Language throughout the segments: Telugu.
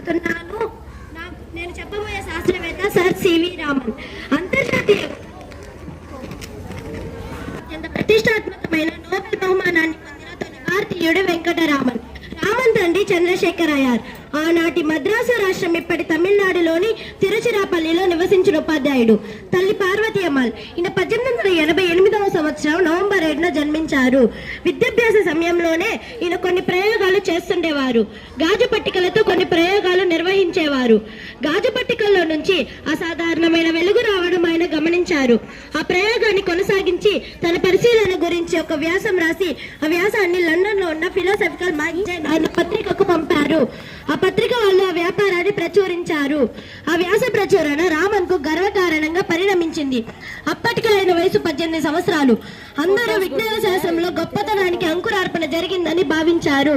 మాట్లాడబోతున్నాను. నేను చెప్పబోయే శాస్త్రవేత్త సర్ సివి రామన్. అంతర్జాతీయ అత్యంత ప్రతిష్టాత్మకమైన నోబెల్ బహుమానాన్ని పొందిన తొలి భారతీయుడు వెంకటరామన్. రామన్ తండ్రి చంద్రశేఖర్ అయ్యార్ ఆనాటి మద్రాసు రాష్ట్రం ఇప్పటి తమిళనాడులోని తిరుచిరాపల్లిలో నివసించిన ఉపాధ్యాయుడు. తల్లి పార్వతి అమ్మాల్. ఈయన 1888వ సంవత్సరం నవంబర్ 7న జన్మించారు. విద్యాభ్యాస సమయంలోనే ఈయన కొన్ని ప్రయోగాలు చేస్తుండేవారు. గాజు పట్టికలతో కొన్ని ప్రయోగాలు నిర్వహించేవారు. గాజు పట్టికల్లో నుంచి అసాధారణమైన వెలుగు రావడం ఆయన గమనించారు. ఆ ప్రయోగాన్ని కొనసాగించి తన పరిశీలన గురించి ఒక వ్యాసం రాసి ఆ వ్యాసాన్ని లండన్ లో ఉన్న ఫిలాసఫికల్ మ్యాగజైన్ అనే పత్రికకు పంపారు. ఆ పత్రిక వాళ్ళు ఆ వ్యాపారాన్ని ప్రచురించారు. ఆ వ్యాస ప్రచురణ రామన్ కు గర్వకారణంగా పరిణమించింది. అప్పటికి ఆయన వయసు 18 సంవత్సరాలు. అందరూ విజ్ఞాన శాస్త్రంలో గొప్పతనానికి అంకురార్పణ జరిగిందని భావించారు.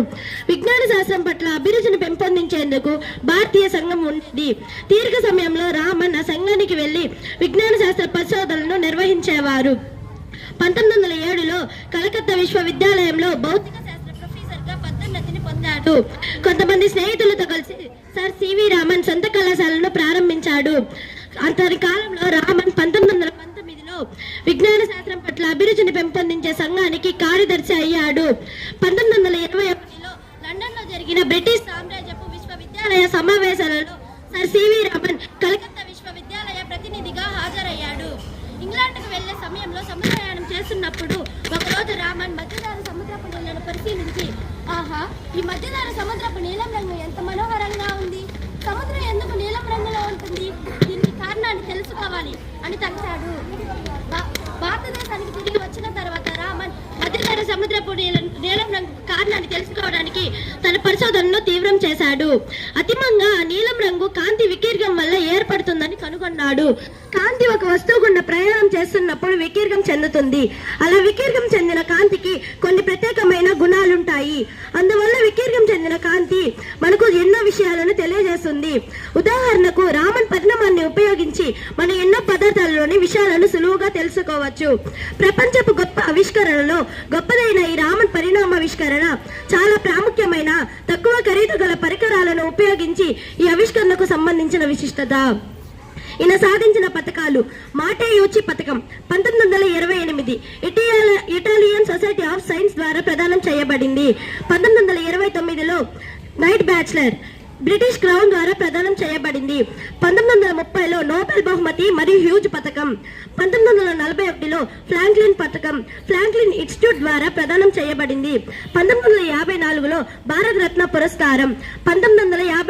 విజ్ఞాన శాస్త్రం పట్ల అభిరుచిని పెంపొందించేందుకు భారతీయ సంఘం ఉండేది. తీరిక సమయంలో రామన్ ఆ సంఘానికి వెళ్లి విజ్ఞాన శాస్త్ర పరిశోధనలను నిర్వహించేవారు. 1907లో కలకత్తా విశ్వవిద్యాలయంలో భౌతిక శాస్త్ర ప్రొఫెసర్ గా పదోన్నతిని పొందాడు. కొంతమంది స్నేహితులతో కలిసి సర్ సివి రామన్ సొంత కళాశాలను ప్రారంభించాడు. అంతటి కాలంలో రామన్ 1919లో విజ్ఞాన శాస్త్రం పట్ల అభిరుచిని పెంపొందించే సంఘానికి కార్యదర్శి అయ్యాడు. 1921లో లండన్ లో జరిగిన బ్రిటిష్ సామ్రాజ్యపు విశ్వవిద్యాలయ సమావేశాలలో సర్ సివి రామన్ కలకత్తా విశ్వవిద్యాలయ ప్రతినిధిగా హాజరయ్యాడు. ఇంగ్లాండ్కు వెళ్లే సమయంలో సముద్రయానం చేస్తున్నప్పుడు ఒకరోజు రామన్ మధ్యధర సముద్రపు నీళ్లను పరిశీలించి, ఆహా, ఈ మధ్యధర సముద్రపు నీలం రంగు ఎంత మనోహరంగా ఉంది. సముద్రం ఎందుకు నీలం రంగులో ఉంటుంది? దీనికి కారణాన్ని తెలుసుకోవాలి అని తలచాడు. భారతదేశానికి తిరిగి వచ్చిన తర్వాత రామన్ మధ్యధర సముద్రపు నీలం రంగు కారణాన్ని తెలుసుకోవడానికి తన పరిశోధనను తీవ్రం చేశాడు. అంతిమంగా ఆ నీలం రంగు కాంతి వికీర్ణం వల్ల ఏర్పడుతుందని కనుగొన్నాడు. కాంతి ఒక వస్తువు గుండా ప్రయాణం చేస్తున్నప్పుడు వికీర్ణం చెందుతుంది. అలా వికీర్ణం చెందిన కాంతికి కొన్ని ప్రత్యేకమైన గుణాలుంటాయి. అందువల్ల వికీర్ణం చెందిన కాంతి మనకు ఎన్నో విషయాలను తెలియజేస్తుంది. ఉదాహరణకు రామన్ పరిణామాన్ని ఉపయోగించి మనం ఎన్నో పదార్థాలలోని విషయాలను సులువుగా తెలుసుకోవచ్చు. ప్రపంచపు గొప్ప ఆవిష్కరణలో గొప్పదైన ఈ రామన్ పరిణామావిష్కరణ చాలా ప్రాముఖ్యమైన తక్కువ ఖరీదు గల పరికరాలను ఉపయోగించి ఈ ఆవిష్కరణకు సంబంధించిన విశిష్టత. ఈయన సాధించిన పథకాలు: మాటేయూచి పథకం 1928 ఇటాలియన్ సొసైటీ ఆఫ్ సైన్స్ ద్వారా ప్రదానం చేయబడింది. 1929లో నైట్ బ్యాచిలర్ బ్రిటిష్ క్రౌన్ ద్వారా ప్రదానం చేయబడింది. 1930లో నోబెల్ బహుమతి మరియు హ్యూజ్ పథకం. 1941లో ఫ్రాంక్లిన్ పథకం ఫ్రాంక్లిన్ ఇన్స్టిట్యూట్ ద్వారా ప్రదానం చేయబడింది. 1954లో భారతరత్న పురస్కారం. 1950